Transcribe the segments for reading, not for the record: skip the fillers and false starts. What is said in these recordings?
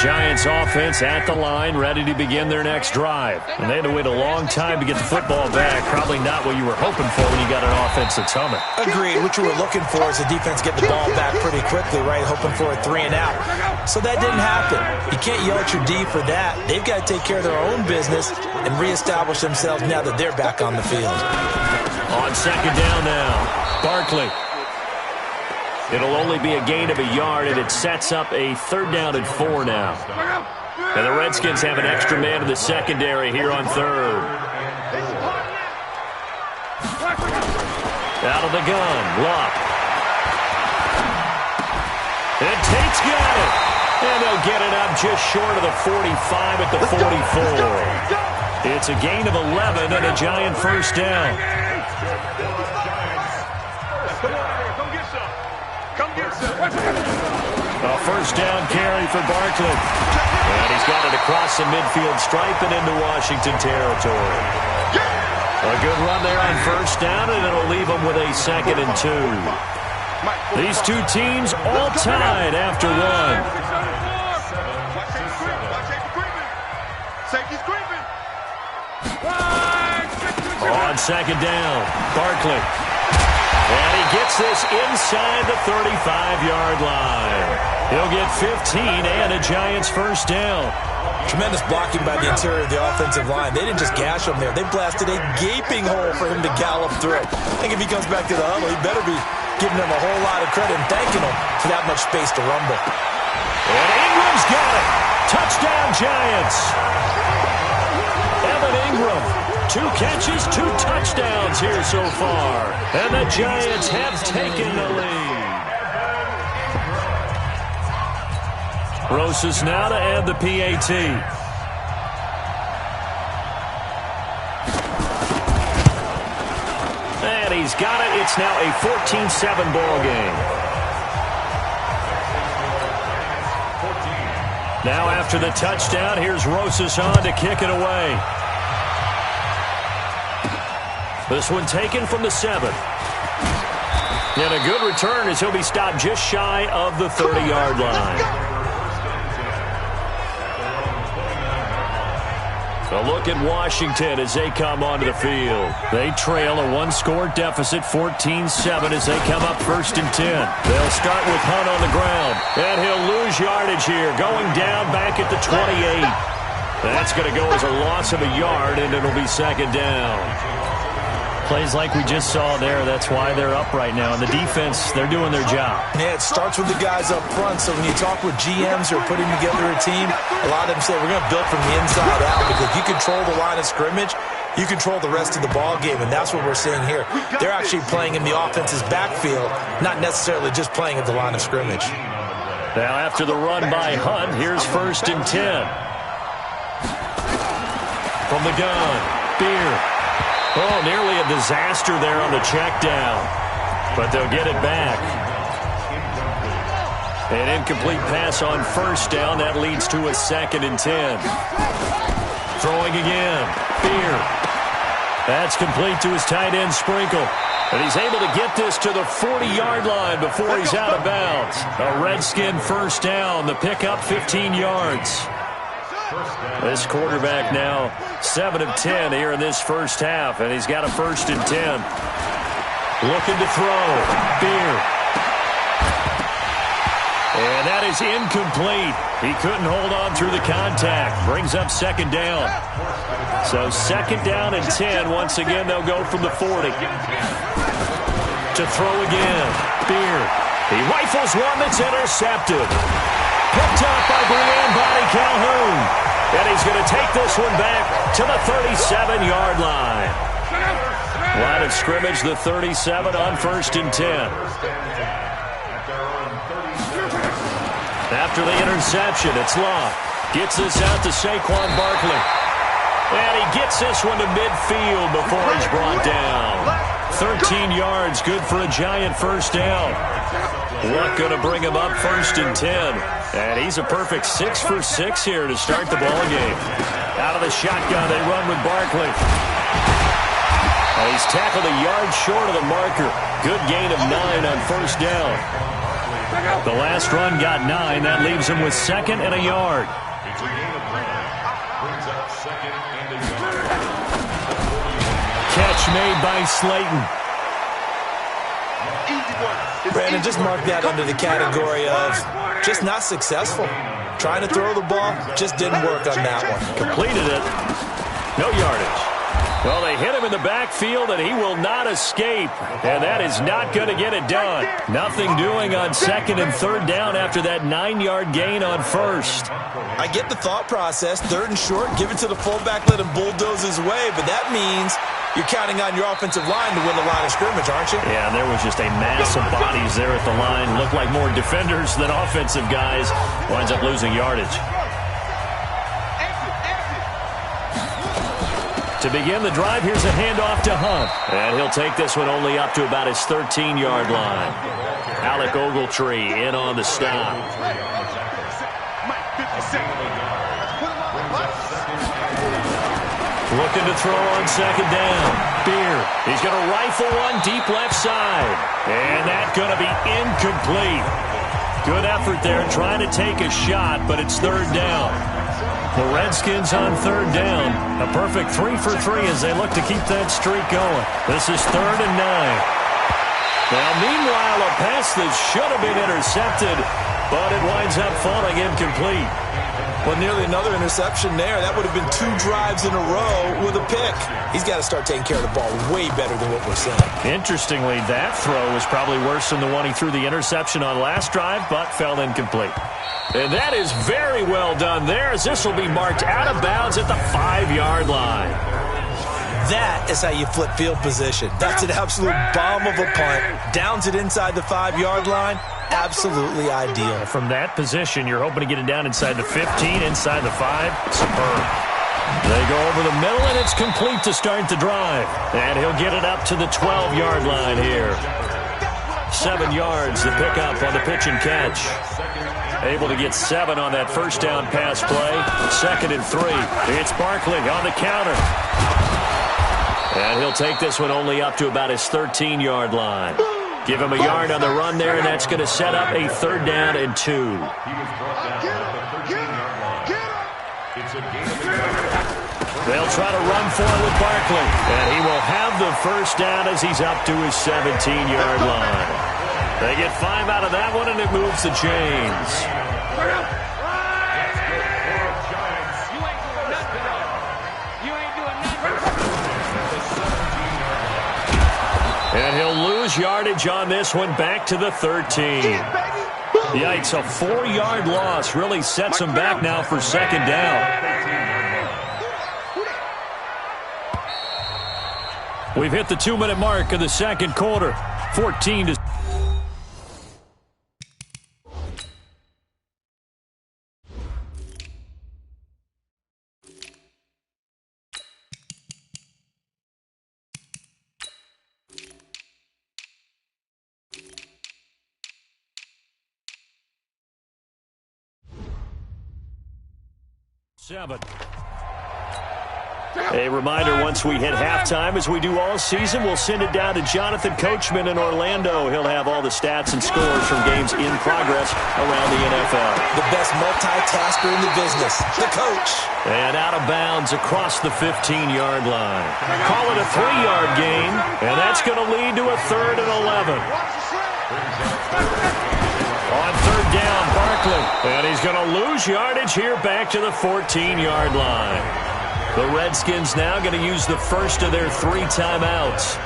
Giants offense at the line, ready to begin their next drive. And they had to wait a long time to get the football back. Probably not what you were hoping for when you got an offense that's humming. Agreed. What you were looking for is the defense get the ball back pretty quickly, right? Hoping for a 3 and out. So that didn't happen. You can't yell at your D for that. They've got to take care of their own business and reestablish themselves now that they're back on the field. On second down now, Barkley. It'll only be a gain of a yard, and it sets up a 3rd down and 4 now. And the Redskins have an extra man in the secondary here on 3rd. Out of the gun, Luck. And Tate's got it. And they'll get it up just short of the 45 at the 44. It's a gain of 11 and a Giant 1st down. A 1st down carry for Barkley. And he's got it across the midfield stripe and into Washington territory. A good run there on 1st down, and it'll leave them with a 2nd and 2. These two teams all tied after 1. On 2nd down, Barkley. And he gets this inside the 35-yard line. He'll get 15 and a Giants 1st down. Tremendous blocking by the interior of the offensive line. They didn't just gash him there. They blasted a gaping hole for him to gallop through. I think if he comes back to the huddle, he better be giving them a whole lot of credit and thanking them for that much space to rumble. And Ingram's got it. Touchdown, Giants. Evan Ingram. 2 catches, 2 touchdowns here so far. And the Giants have taken the lead. Rosas now to add the PAT. And he's got it. It's now a 14-7 ball game. Now after the touchdown, here's Rosas on to kick it away. This one taken from the 7. And a good return as he'll be stopped just shy of the 30-yard line. A look at Washington as they come onto the field. They trail a 1-score deficit, 14-7, as they come up 1st and 10. They'll start with Hunt on the ground. And he'll lose yardage here, going down back at the 28. That's going to go as a loss of a yard, and it'll be 2nd down. Plays like we just saw there, that's why they're up right now. And the defense, they're doing their job. Yeah, it starts with the guys up front. So when you talk with GMs who are putting together a team, a lot of them say we're going to build from the inside out, because you control the line of scrimmage, you control the rest of the ball game, and that's what we're seeing here. They're actually playing in the offense's backfield, not necessarily just playing at the line of scrimmage. Now after the run by Hunt, here's 1st and 10. From the gun, Beer. Oh, nearly a disaster there on the check down. But they'll get it back. An incomplete pass on 1st down. That leads to a 2nd and 10. Throwing again. Beer. That's complete to his tight end, Sprinkle. And he's able to get this to the 40-yard line before he's out of bounds. A Redskin 1st down. The pickup 15 yards. This quarterback now 7 of 10 here in this 1st half, and he's got a 1st and 10. Looking to throw. Beer. And that is incomplete. He couldn't hold on through the contact. Brings up 2nd down. So 2nd down and 10. Once again, they'll go from the 40. To throw again. Beer. He rifles one that's intercepted. Picked up by Brian Body Calhoun. And he's going to take this one back to the 37-yard line. Line of scrimmage, the 37 on 1st and 10. After the interception, it's Law. Gets this out to Saquon Barkley. And he gets this one to midfield before he's brought down. 13 yards, good for a Giant 1st down. Luck going to bring him up 1st and 10. And he's a perfect 6 for 6 here to start the ball game. Out of the shotgun, they run with Barkley. And he's tackled a yard short of the marker. Good gain of 9 on 1st down. The last run got 9. That leaves him with 2nd and a yard. Catch made by Slayton. Brandon, just mark that under the category of just not successful. Trying to throw the ball, just didn't work on that one. Completed it. No yardage. Well, they hit him in the backfield, and he will not escape. And that is not going to get it done. Nothing doing on 2nd and 3rd down after that 9-yard gain on 1st. I get the thought process. 3rd and short, give it to the fullback, let him bulldoze his way. But that means you're counting on your offensive line to win the line of scrimmage, aren't you? Yeah, and there was just a mass of bodies there at the line. Looked like more defenders than offensive guys. Winds up losing yardage. To begin the drive, here's a handoff to Hunt. And he'll take this one only up to about his 13-yard line. Alec Ogletree in on the stop. Looking to throw on 2nd down. Beer. He's going to rifle one deep left side. And that's going to be incomplete. Good effort there trying to take a shot, but it's 3rd down. The Redskins on 3rd down. A perfect 3 for 3 as they look to keep that streak going. This is 3rd and 9. Now, meanwhile, a pass that should have been intercepted, but it winds up falling incomplete. Well, nearly another interception there. That would have been 2 drives in a row with a pick. He's got to start taking care of the ball way better than what we're seeing. Interestingly, that throw was probably worse than the one he threw the interception on last drive, but fell incomplete. And that is very well done there, as this will be marked out of bounds at the 5-yard line. That is how you flip field position. That's an absolute bomb of a punt. Downs it inside the 5-yard line. Absolutely ideal. From that position, you're hoping to get it down inside the 15, inside the 5. Superb. They go over the middle, and it's complete to start the drive. And he'll get it up to the 12-yard line here. 7 yards, the pickup on the pitch and catch. Able to get 7 on that first down pass play. 2nd and 3. It's Barkley on the counter. And he'll take this one only up to about his 13-yard line. Give him a yard on the run there, and that's going to set up a 3rd down and 2. They'll try to run for it with Barkley. And he will have the first down as he's up to his 17-yard line. They get 5 out of that one, and it moves the chains. And he'll lose yardage on this one, back to the 13. Yikes, a 4-yard loss really sets him back now for 2nd down. We've hit the 2-minute mark of the 2nd quarter. 14-7. A reminder, once we hit halftime, as we do all season, we'll send it down to Jonathan Coachman in Orlando. He'll have all the stats and scores from games in progress around the NFL. The best multitasker in the business, the coach. And out of bounds across the 15-yard line. Call it a 3-yard gain, and that's going to lead to a 3rd and 11. On 3rd down, Barkley. And he's going to lose yardage here back to the 14-yard line. The Redskins now going to use the first of their 3 timeouts.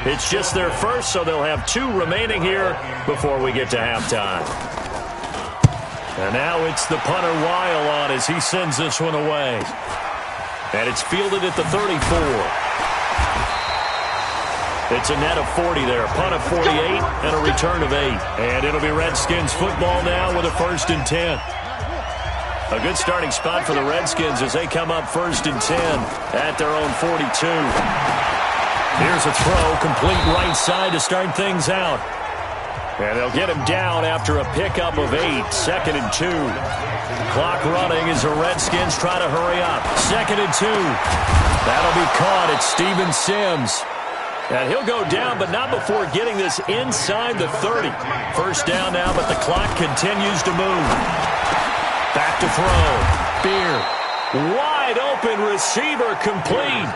It's just their first, so they'll have 2 remaining here before we get to halftime. And now it's the punter Weil on as he sends this one away. And it's fielded at the 34. It's a net of 40 there. Punt of 48 and a return of 8. And it'll be Redskins football now with a 1st and 10. A good starting spot for the Redskins as they come up 1st and 10 at their own 42. Here's a throw, complete right side to start things out. And they'll get him down after a pickup of 8, 2nd and 2. Clock running as the Redskins try to hurry up. 2nd and 2. That'll be caught at Steven Sims. And he'll go down, but not before getting this inside the 30. First down now, but the clock continues to move. Back to throw. Beer. Wide open receiver complete.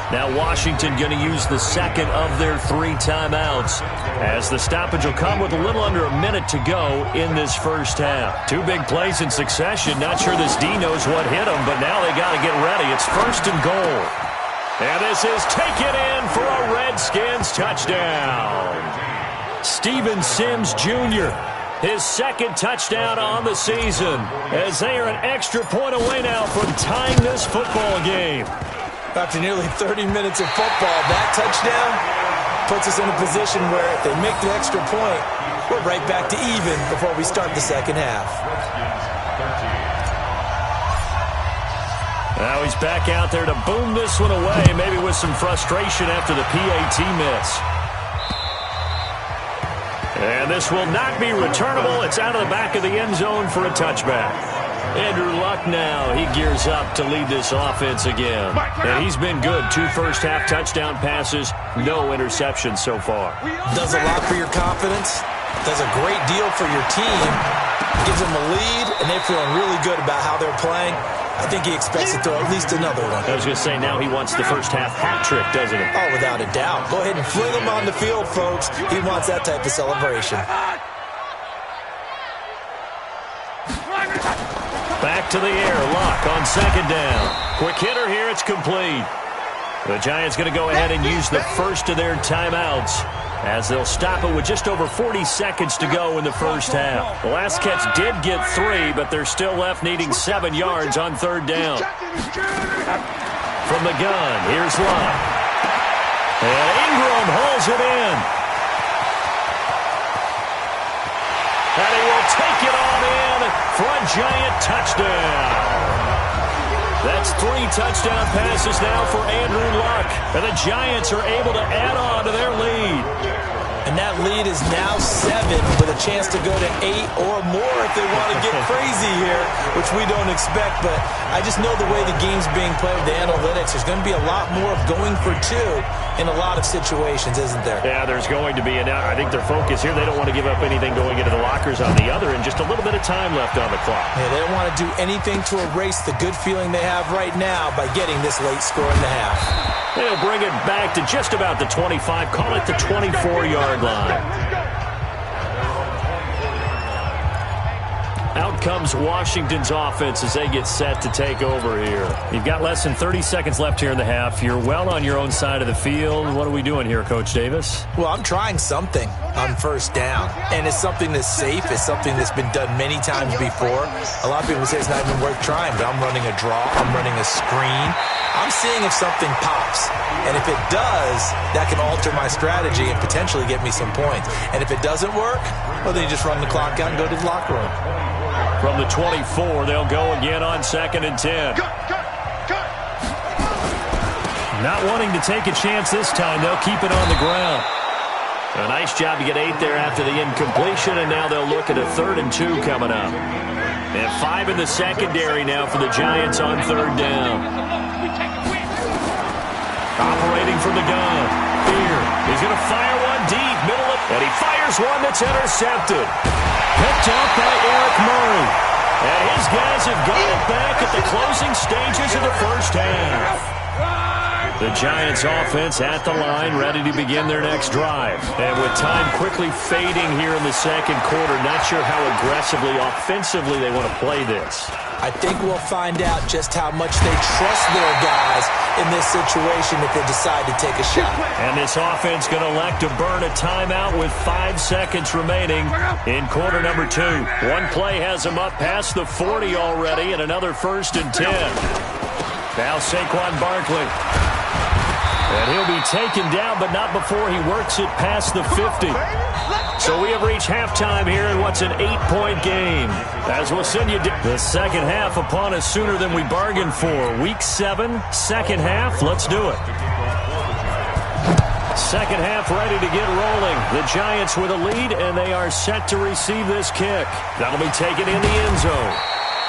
Now Washington going to use the second of their 3 timeouts, as the stoppage will come with a little under a minute to go in this first half. 2 big plays in succession. Not sure this D knows what hit them, but now they got to get ready. It's first and goal. And this is taken in for a Redskins touchdown. Steven Sims Jr., his second touchdown on the season, as they are an extra point away now from tying this football game. After nearly 30 minutes of football, that touchdown puts us in a position where if they make the extra point, we're right back to even before we start the second half. Now he's back out there to boom this one away, maybe with some frustration after the PAT miss. And this will not be returnable. It's out of the back of the end zone for a touchback. Andrew Luck now, he gears up to lead this offense again. And he's been good. 2 first-half touchdown passes, no interceptions so far. Does a lot for your confidence, does a great deal for your team, gives them a lead, and they're feeling really good about how they're playing. I think he expects to throw at least another one. I was going to say, now he wants the first-half hat trick, doesn't he? Oh, without a doubt. Go ahead and fling him on the field, folks. He wants that type of celebration. Back to the air, Luck on second down. Quick hitter here, it's complete. The Giants going to go ahead and use the first of their timeouts, as they'll stop it with just over 40 seconds to go in the first half. The last catch did get 3, but they're still left needing 7 yards on third down. From the gun, here's Luck. And Ingram hauls it in. And he will take it on in for a Giant touchdown. That's 3 touchdown passes now for Andrew Luck. And the Giants are able to add on to their lead. And that lead is now 7 with a chance to go to 8 or more if they want to get crazy here, which we don't expect. But I just know the way the game's being played with the analytics, there's going to be a lot more of going for 2 in a lot of situations, isn't there? Yeah, there's going to be. And I think their focus here, they don't want to give up anything going into the lockers on the other, and just a little bit of time left on the clock. Yeah, they don't want to do anything to erase the good feeling they have right now by getting this late score in the half. They'll bring it back to just about the 25, call it the 24-yard line. Out comes Washington's offense as they get set to take over here. You've got less than 30 seconds left here in the half. You're well on your own side of the field. What are we doing here, Coach Davis? Well, I'm trying something on first down, and it's something that's safe. It's something that's been done many times before. A lot of people say it's not even worth trying, but I'm running a draw. I'm running a screen. I'm seeing if something pops, and if it does, that can alter my strategy and potentially get me some points. And if it doesn't work, well, then you just run the clock out and go to the locker room. From the 24, they'll go again on 2nd and 10. Not wanting to take a chance this time, they'll keep it on the ground. A nice job to get 8 there after the incompletion, and now they'll look at a 3rd and 2 coming up. And 5 in the secondary now for the Giants on 3rd down. Operating from the gun. Here, he's going to fire one deep, middle of, and he fires one that's intercepted. Picked up by Eric Murray. And his guys have got it back at the closing stages of the first half. The Giants offense at the line, ready to begin their next drive. And with time quickly fading here in the second quarter, not sure how aggressively, offensively they want to play this. I think we'll find out just how much they trust their guys in this situation if they decide to take a shot. And this offense going to elect to burn a timeout with 5 seconds remaining in quarter number 2. One play has them up past the 40 already, and another 1st and 10. Now Saquon Barkley. And he'll be taken down, but not before he works it past the 50. So we have reached halftime here in what's an 8-point game. As we'll send you the second half upon us sooner than we bargained for. Week 7, second half. Let's do it. Second half ready to get rolling. The Giants with a lead, and they are set to receive this kick. That'll be taken in the end zone.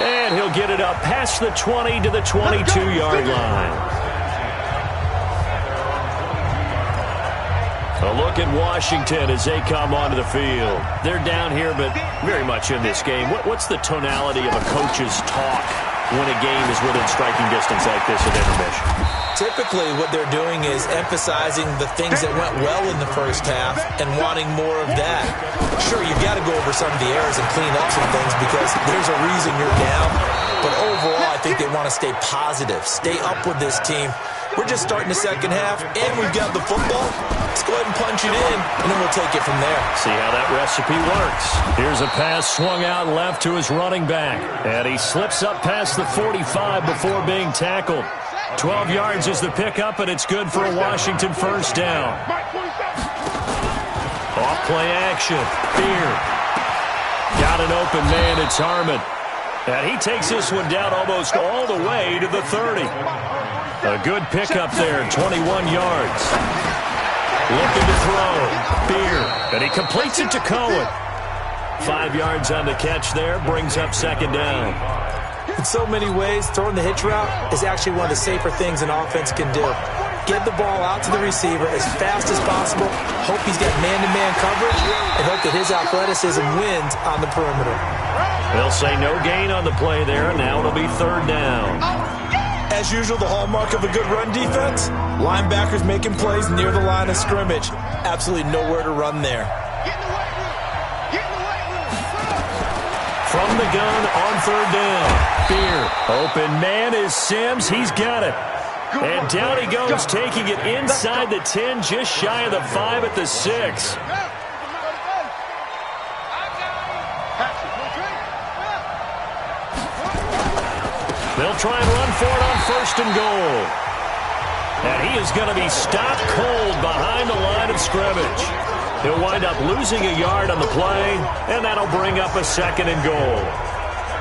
And he'll get it up past the 20 to the 22-yard line. look at Washington as they come onto the field. They're down here, but very much in this game. What's the tonality of a coach's talk when a game is within striking distance like this at intermission? Typically, what they're doing is emphasizing the things that went well in the first half and wanting more of that. Sure, you've got to go over some of the errors and clean up some things because there's a reason you're down. But overall, I think they want to stay positive, stay up with this team. We're just starting the second half, and we've got the football. Let's go ahead and punch it in, and then we'll take it from there. See how that recipe works. Here's a pass swung out left to his running back. And he slips up past the 45 before being tackled. 12 yards is the pickup, and it's good for a Washington first down. Off-play action. Beer. Got an open man. It's Harmon. And he takes this one down almost all the way to the 30. A good pickup there, 21 yards. Looking to throw. Beer. And he completes it to Cohen. 5 yards on the catch there, brings up second down. In so many ways, throwing the hitch route is actually one of the safer things an offense can do. Get the ball out to the receiver as fast as possible, hope he's got man-to-man coverage, and hope that his athleticism wins on the perimeter. They'll say no gain on the play there, and now it'll be third down. As usual, the hallmark of a good run defense, linebackers making plays near the line of scrimmage. Absolutely nowhere to run there. From the gun on third down. Beer. Open man is Sims. He's got it. And down he goes, taking it inside the 10, just shy of the 5 at the 6. They'll try and run for it on first and goal. And he is going to be stopped cold behind the line of scrimmage. He'll wind up losing a yard on the play, and that'll bring up a second and goal.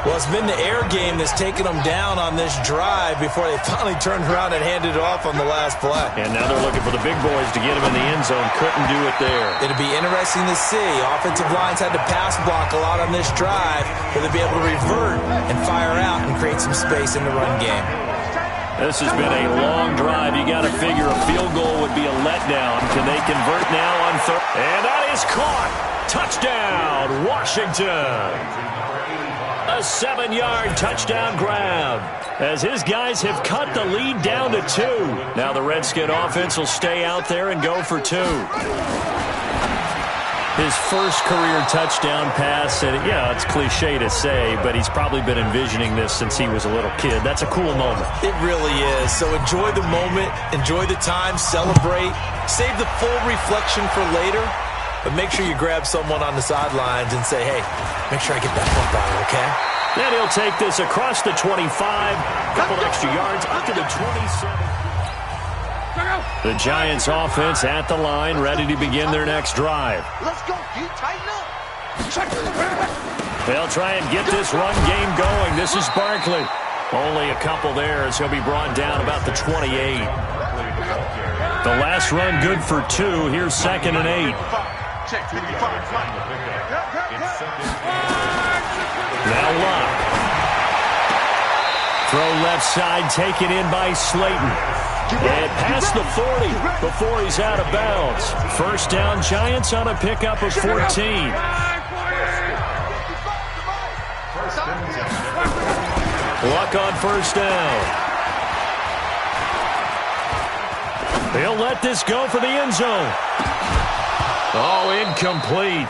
Well, it's been the air game that's taken them down on this drive before they finally turned around and handed it off on the last play. And now they're looking for the big boys to get him in the end zone. Couldn't do it there. It'll be interesting to see. Offensive lines had to pass block a lot on this drive, but they'll be able to revert and fire out and create some space in the run game. This has been a long drive. You got to figure a field goal would be a letdown. Can they convert now on third? And that is caught. Touchdown, Washington. A 7-yard touchdown grab as his guys have cut the lead down to 2. Now the Redskin offense will stay out there and go for 2. His first career touchdown pass, and yeah, it's cliche to say, but he's probably been envisioning this since he was a little kid. That's a cool moment. It really is. So enjoy the moment, enjoy the time, celebrate, save the full reflection for later, but make sure you grab someone on the sidelines and say, hey, make sure I get that football, okay? Then he'll take this across the 25, couple extra yards up to the 27. The Giants offense at the line, ready to begin their next drive. Let's go. You tighten up. They'll try and get this run game going. This is Barkley. Only a couple there as he'll be brought down about the 28. The last run good for 2. Here's second and 8. Now Locke. Throw left side, taken in by Slayton. And past the 40 before he's out of bounds. First down, Giants on a pickup of 14. Luck on first down. He'll let this go for the end zone. Oh, incomplete.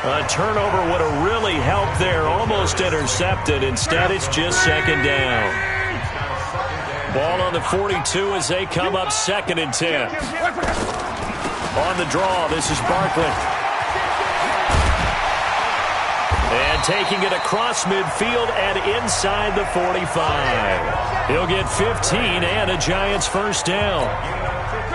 A turnover would have really helped there. Almost intercepted. Instead, it's just second down. Ball on the 42 as they come up second and 10. On the draw, this is Barkley. And taking it across midfield and inside the 45. He'll get 15 and a Giants first down.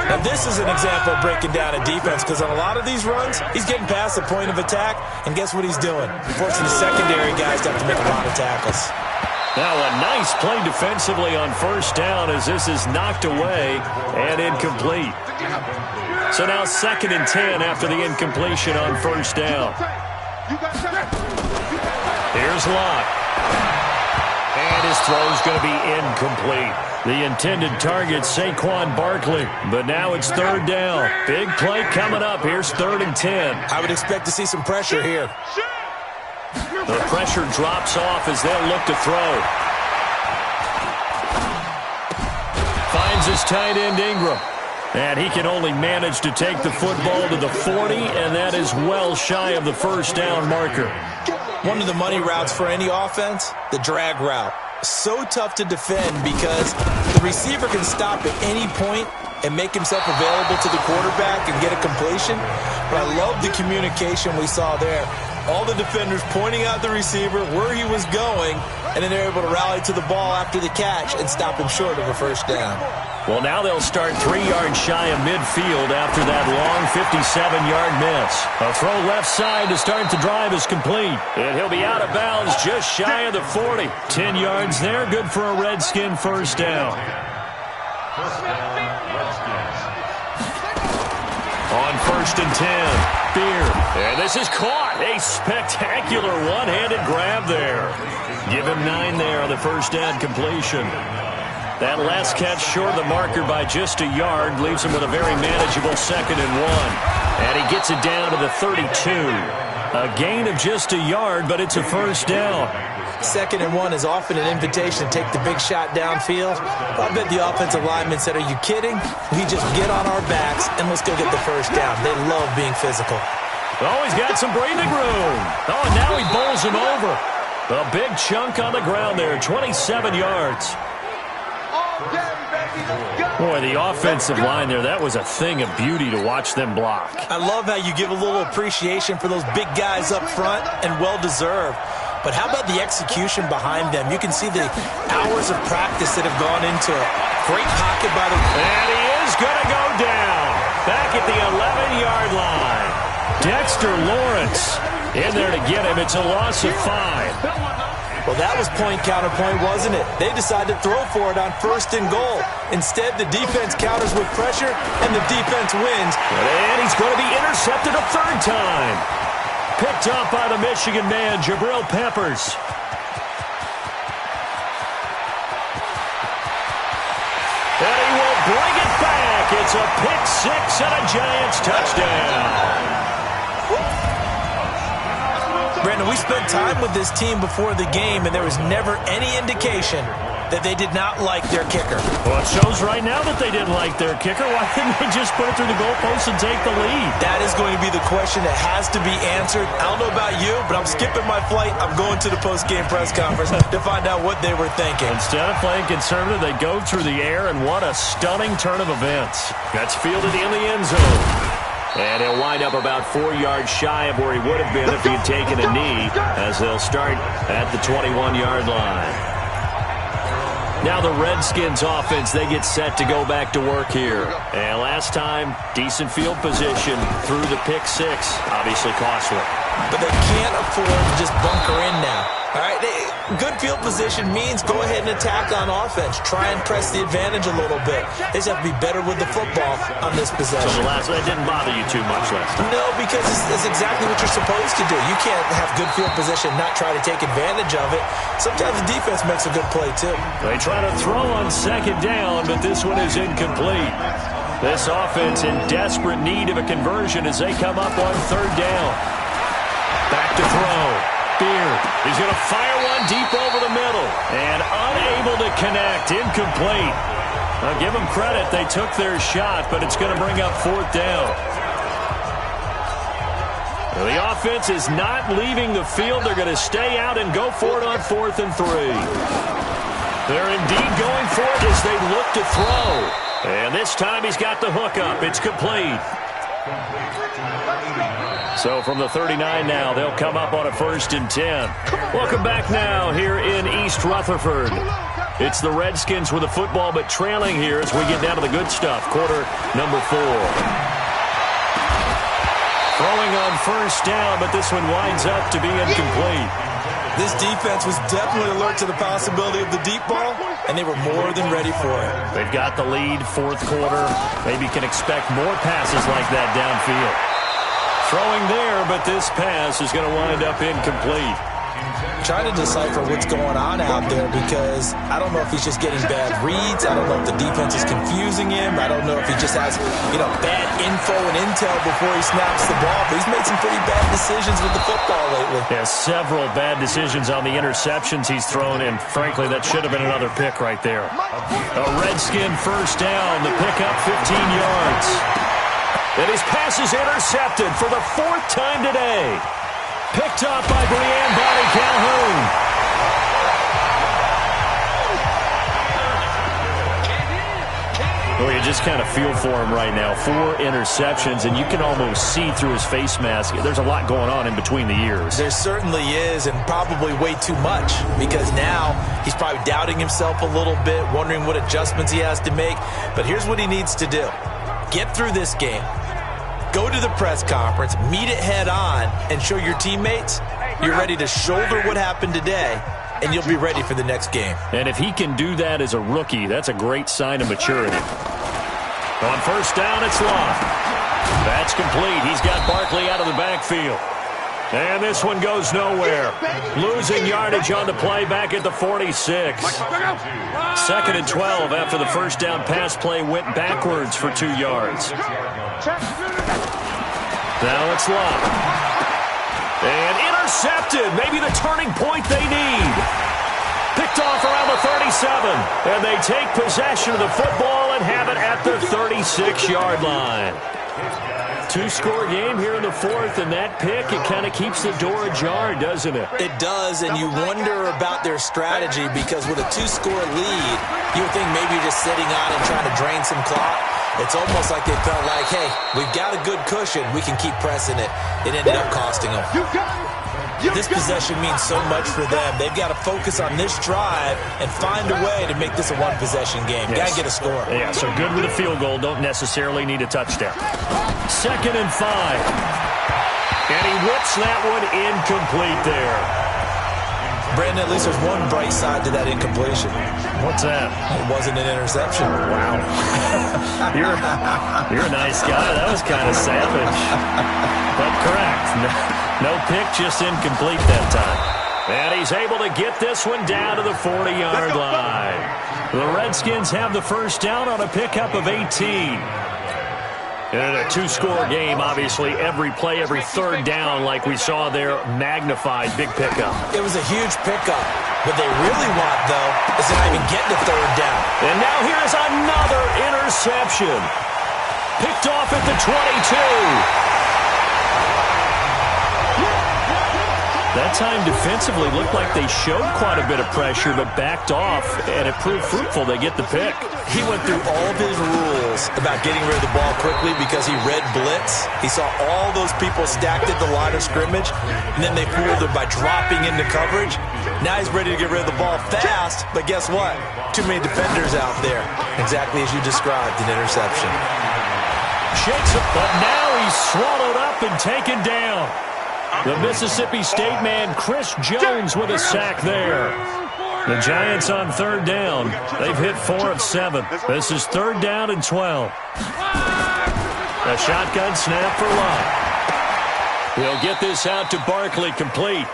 Now, this is an example of breaking down a defense because on a lot of these runs, he's getting past the point of attack, and guess what he's doing? Forcing the secondary guys to have to make a lot of tackles. Now a nice play defensively on first down as this is knocked away and incomplete. So now second and 10 after the incompletion on first down. Here's Locke. And his throw's going to be incomplete. The intended target, Saquon Barkley. But now it's third down. Big play coming up. Here's 3rd and 10. I would expect to see some pressure here. The pressure drops off as they'll look to throw. Finds his tight end, Ingram. And he can only manage to take the football to the 40, and that is well shy of the first down marker. One of the money routes for any offense, the drag route. So tough to defend because the receiver can stop at any point and make himself available to the quarterback and get a completion. But I love the communication we saw there. All the defenders pointing out the receiver, where he was going, and then they're able to rally to the ball after the catch and stop him short of a first down. Well, now they'll start 3 yards shy of midfield after that long 57-yard miss. A throw left side to start the drive is complete. And he'll be out of bounds just shy of the 40. 10 yards there, good for a Redskin first down. On 1st and 10. Beer. And this is caught. A spectacular one-handed grab there. Give him 9 there on the first down completion. That last catch short of the marker by just a yard leaves him with a very manageable 2nd and 1. And he gets it down to the 32. A gain of just a yard, but it's a first down. 2nd and 1 is often an invitation to take the big shot downfield. I bet the offensive lineman said, "Are you kidding? We just get on our backs and let's go get the first down." They love being physical. Oh, he's got some breathing room. Oh, and now he bowls him over. A big chunk on the ground there, 27 yards. Boy, the offensive line there, that was a thing of beauty to watch them block. I love how you give a little appreciation for those big guys up front, and well-deserved. But how about the execution behind them? You can see the hours of practice that have gone into it. Great pocket by the... And he is going to go down. Back at the 11-yard line. Dexter Lawrence in there to get him. It's a loss of 5. Well, that was point counterpoint, wasn't it? They decided to throw for it on 1st and goal. Instead, the defense counters with pressure, and the defense wins. And he's going to be intercepted a 3rd time. Picked up by the Michigan man, Jabril Peppers. And he will bring it back. It's a pick 6 and a Giants touchdown. Brandon, we spent time with this team before the game, and there was never any indication that they did not like their kicker. Well, it shows right now that they didn't like their kicker. Why didn't they just put it through the goalpost and take the lead? That is going to be the question that has to be answered. I don't know about you, but I'm skipping my flight. I'm going to the post-game press conference to find out what they were thinking. Instead of playing conservative, they go through the air, and what a stunning turn of events. That's fielded in the end zone. And he'll wind up about 4 yards shy of where he would have been if he had taken a knee, as they'll start at the 21-yard line. Now the Redskins offense, they get set to go back to work here. And last time, decent field position through the pick 6, obviously costly. But they can't afford to just bunker in now. All right, good field position means go ahead and attack on offense. Try and press the advantage a little bit. They just have to be better with the football on this possession. So that didn't bother you too much last time? No, because it's exactly what you're supposed to do. You can't have good field position and not try to take advantage of it. Sometimes the defense makes a good play, too. They try to throw on 2nd down, but this one is incomplete. This offense in desperate need of a conversion as they come up on 3rd down. Back to throw. Beard. He's going to fire one deep over the middle. And unable to connect. Incomplete. I'll give them credit. They took their shot, but it's going to bring up 4th down. Well, the offense is not leaving the field. They're going to stay out and go for it on 4th and 3. They're indeed going for it as they look to throw. And this time he's got the hook up. It's complete. So from the 39 now, they'll come up on a 1st and 10. Welcome back now here in East Rutherford. It's the Redskins with the football, but trailing here as we get down to the good stuff. Quarter number 4. Throwing on 1st down, but this one winds up to be incomplete. This defense was definitely alert to the possibility of the deep ball, and they were more than ready for it. They've got the lead, 4th quarter. Maybe can expect more passes like that downfield. Throwing there, but this pass is going to wind up incomplete. Trying to decipher what's going on out there because I don't know if he's just getting bad reads. I don't know if the defense is confusing him. I don't know if he just has, bad info and intel before he snaps the ball. But he's made some pretty bad decisions with the football lately. Yeah, several bad decisions on the interceptions he's thrown, and frankly, that should have been another pick right there. A Redskin first down, the pickup 15 yards. And his pass is intercepted for the 4th time today. Picked up by Brianne Bonnie Calhoun. Well, you just kind of feel for him right now. 4 interceptions, and you can almost see through his face mask. There's a lot going on in between the ears. There certainly is, and probably way too much, because now he's probably doubting himself a little bit, wondering what adjustments he has to make. But here's what he needs to do. Get through this game. Go to the press conference, meet it head on, and show your teammates you're ready to shoulder what happened today, and you'll be ready for the next game. And if he can do that as a rookie, that's a great sign of maturity. On first down, it's Locke. That's complete. He's got Barkley out of the backfield. And this one goes nowhere. Losing yardage on the play back at the 46. 2nd and 12 after the first down pass play went backwards for 2 yards. Now it's Locke. And intercepted. Maybe the turning point they need. Picked off around the 37. And they take possession of the football and have it at the 36-yard line. 2-score game here in the 4th, and that pick, it kind of keeps the door ajar, doesn't it? It does, and you wonder about their strategy because with a 2-score lead, you would think maybe you're just sitting on and trying to drain some clock. It's almost like they felt like, hey, we've got a good cushion. We can keep pressing it. It ended up costing them. This possession means so much for them. They've got to focus on this drive and find a way to make this a one-possession game. Yes. Got to get a score. Yeah, so good with a field goal. Don't necessarily need a touchdown. 2nd and 5. And he whips that one incomplete there. Brandon, at least there's one bright side to that incompletion. What's that? It wasn't an interception. Wow. You're a nice guy. That was kind of savage. But correct. No pick, just incomplete that time. And he's able to get this one down to the 40-yard line. The Redskins have the first down on a pickup of 18. In a 2-score game, obviously, every play, every third down, like we saw there, magnified, big pickup. It was a huge pickup. What they really want, though, is to not even get the third down. And now here's another interception. Picked off at the 22. That time defensively looked like they showed quite a bit of pressure, but backed off, and it proved fruitful. They get the pick. He went through all of his rules about getting rid of the ball quickly because he read blitz. He saw all those people stacked at the line of scrimmage, and then they fooled him by dropping into coverage. Now he's ready to get rid of the ball fast, but guess what? Too many defenders out there. Exactly as you described, an interception. Shakes it, but now he's swallowed up and taken down. The Mississippi State man, Chris Jones, with a sack there. The Giants on third down. They've hit 4 of 7. This is 3rd down and 12. A shotgun snap for Locke. He'll get this out to Barkley, complete.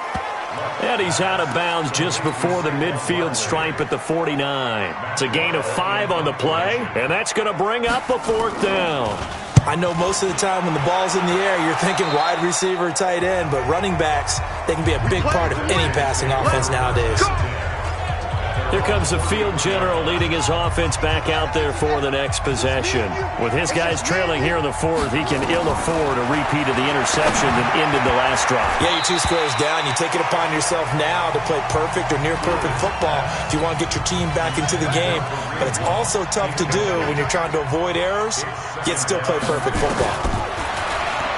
And he's out of bounds just before the midfield stripe at the 49. It's a gain of 5 on the play, and that's going to bring up a 4th down. I know most of the time when the ball's in the air, you're thinking wide receiver, tight end, but running backs, they can be a big part of any passing offense nowadays. Here comes the field general leading his offense back out there for the next possession. With his guys trailing here in the 4th, he can ill afford a repeat of the interception that ended the last drive. Yeah, you're 2 scores down. You take it upon yourself now to play perfect or near-perfect football if you want to get your team back into the game. But it's also tough to do when you're trying to avoid errors, yet still play perfect football.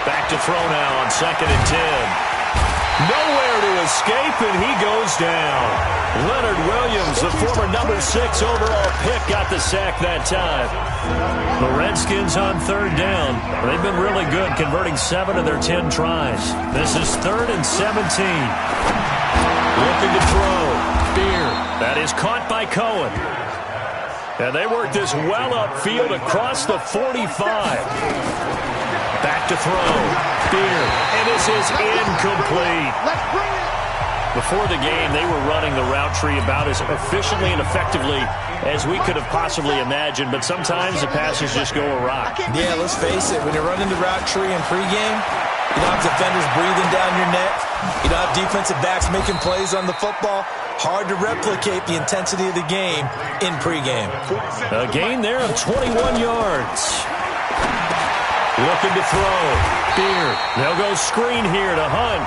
Back to throw now on 2nd and 10. Nowhere to escape, and he goes down. Leonard Williams, the former number 6 overall pick, got the sack that time. The Redskins on 3rd down. They've been really good, converting 7 of their 10 tries. This is 3rd and 17. Looking to throw. Beer. That is caught by Cohen. And they work this well upfield across the 45. Back to throw. Beer. And this is incomplete. Before the game, they were running the route tree about as efficiently and effectively as we could have possibly imagined, but sometimes the passes just go awry. Yeah, let's face it, when you're running the route tree in pregame, you don't have defenders breathing down your neck. You don't have defensive backs making plays on the football. Hard to replicate the intensity of the game in pregame. A gain there of 21 yards. Looking to throw. Beard. They'll go screen here to Hunt.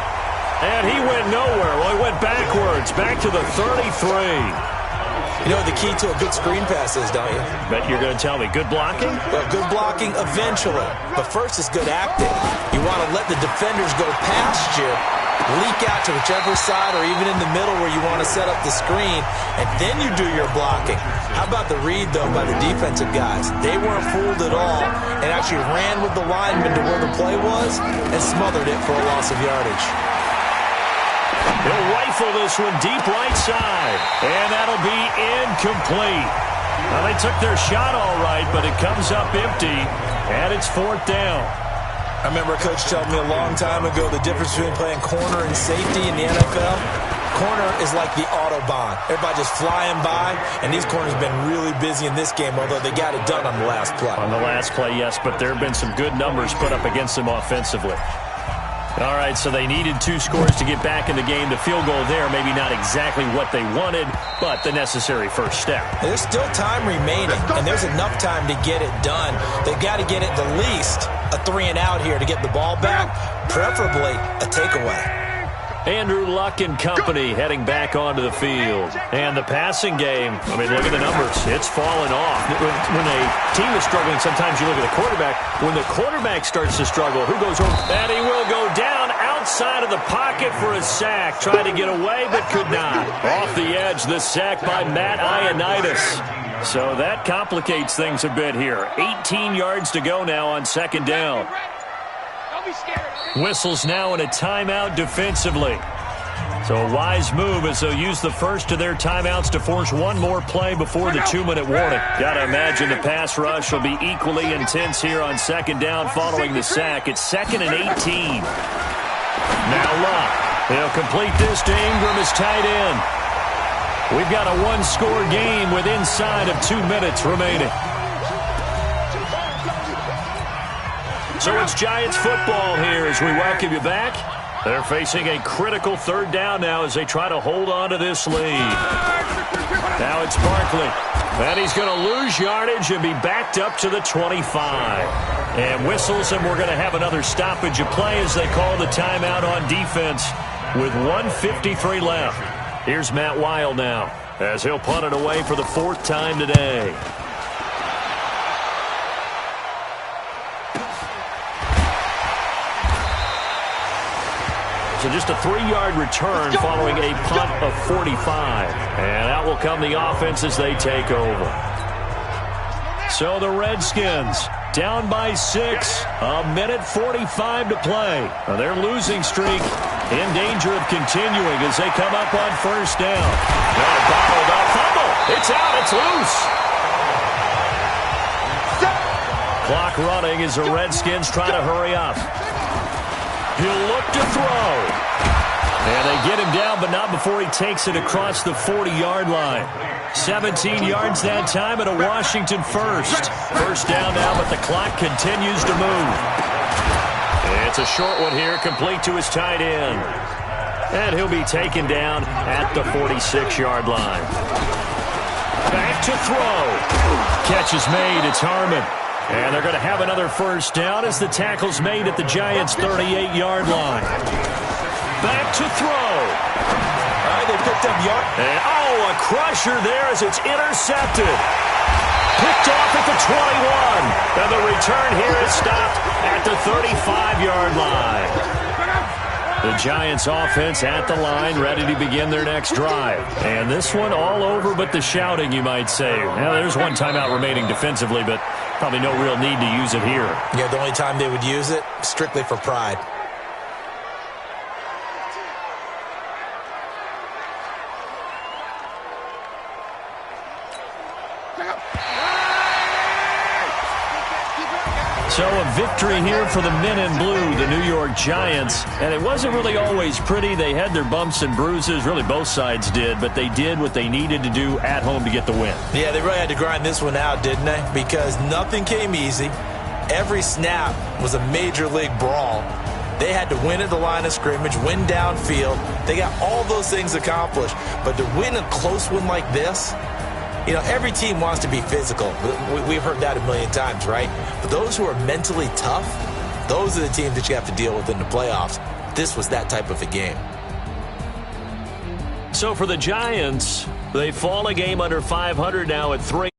And he went nowhere. Well, he went backwards. Back to the 33. You know what the key to a good screen pass is, don't you? Bet you're going to tell me. Good blocking? Well, good blocking eventually. But first is good acting. You want to let the defenders go past you, leak out to whichever side or even in the middle where you want to set up the screen, and then you do your blocking. How about the read, though, by the defensive guys? They weren't fooled at all and actually ran with the lineman to where the play was and smothered it for a loss of yardage. He'll rifle this one deep right side, and that'll be incomplete. Well, they took their shot all right, but it comes up empty, and it's 4th down. I remember a coach telling me a long time ago the difference between playing corner and safety in the NFL. Corner is like the Autobahn. Everybody just flying by, and these corners have been really busy in this game, although they got it done on the last play. On the last play, yes, but there have been some good numbers put up against them offensively. All right, so they needed 2 scores to get back in the game. The field goal there, maybe not exactly what they wanted, but the necessary first step. There's still time remaining, and there's enough time to get it done. They've got to get it the least a 3-and-out here to get the ball back, preferably a takeaway. Andrew Luck and company heading back onto the field. And the passing game, I mean, look at the numbers. It's fallen off. When a team is struggling, sometimes you look at the quarterback. When the quarterback starts to struggle, who goes over? And he will go down outside of the pocket for a sack. Tried to get away, but could not. Off the edge, the sack by Matt Ioannidis. So that complicates things a bit here. 18 yards to go now on 2nd down. Whistles now in a timeout defensively. So a wise move as they'll use the first of their timeouts to force one more play before the 2-minute warning. Got to imagine the pass rush will be equally intense here on 2nd down following the sack. It's 2nd and 18. Now Luck. He'll complete this to Ingram as tight end. We've got a 1-score game with inside of 2 minutes remaining. So it's Giants football here as we welcome you back. They're facing a critical 3rd down now as they try to hold on to this lead. Now it's Barkley. And he's going to lose yardage and be backed up to the 25. And whistles, and we're going to have another stoppage of play as they call the timeout on defense with 1:53 left. Here's Matt Weil now as he'll punt it away for the 4th time today. So just a 3-yard return following a punt of 45. And out will come the offense as they take over. So the Redskins down by 6. 1:45 to play. Now their losing streak in danger of continuing as they come up on 1st down. Now bottled up. Fumble. It's out. It's loose. Clock running as the Redskins try to hurry up. He'll look to throw. And they get him down, but not before he takes it across the 40-yard line. 17 yards that time and a Washington first. 1st down now, but the clock continues to move. It's a short one here, complete to his tight end. And he'll be taken down at the 46-yard line. Back to throw. Catch is made. It's Harmon. And they're going to have another 1st down as the tackle's made at the Giants' 38-yard line. Back to throw. All right, they picked up yard. And, a crusher there as it's intercepted. Picked off at the 21. And the return here is stopped at the 35-yard line. The Giants offense at the line, ready to begin their next drive. And this one all over but the shouting, you might say. Now, there's one timeout remaining defensively, but probably no real need to use it here. Yeah, the only time they would use it, strictly for pride. So a victory here for the men in blue, the New York Giants. And it wasn't really always pretty. They had their bumps and bruises. Really, both sides did. But they did what they needed to do at home to get the win. Yeah, they really had to grind this one out, didn't they? Because nothing came easy. Every snap was a major league brawl. They had to win at the line of scrimmage, win downfield. They got all those things accomplished. But to win a close one like this, you know, every team wants to be physical. We've heard that a million times, right? But those who are mentally tough, those are the teams that you have to deal with in the playoffs. This was that type of a game. So for the Giants, they fall a game under 500 now at 3.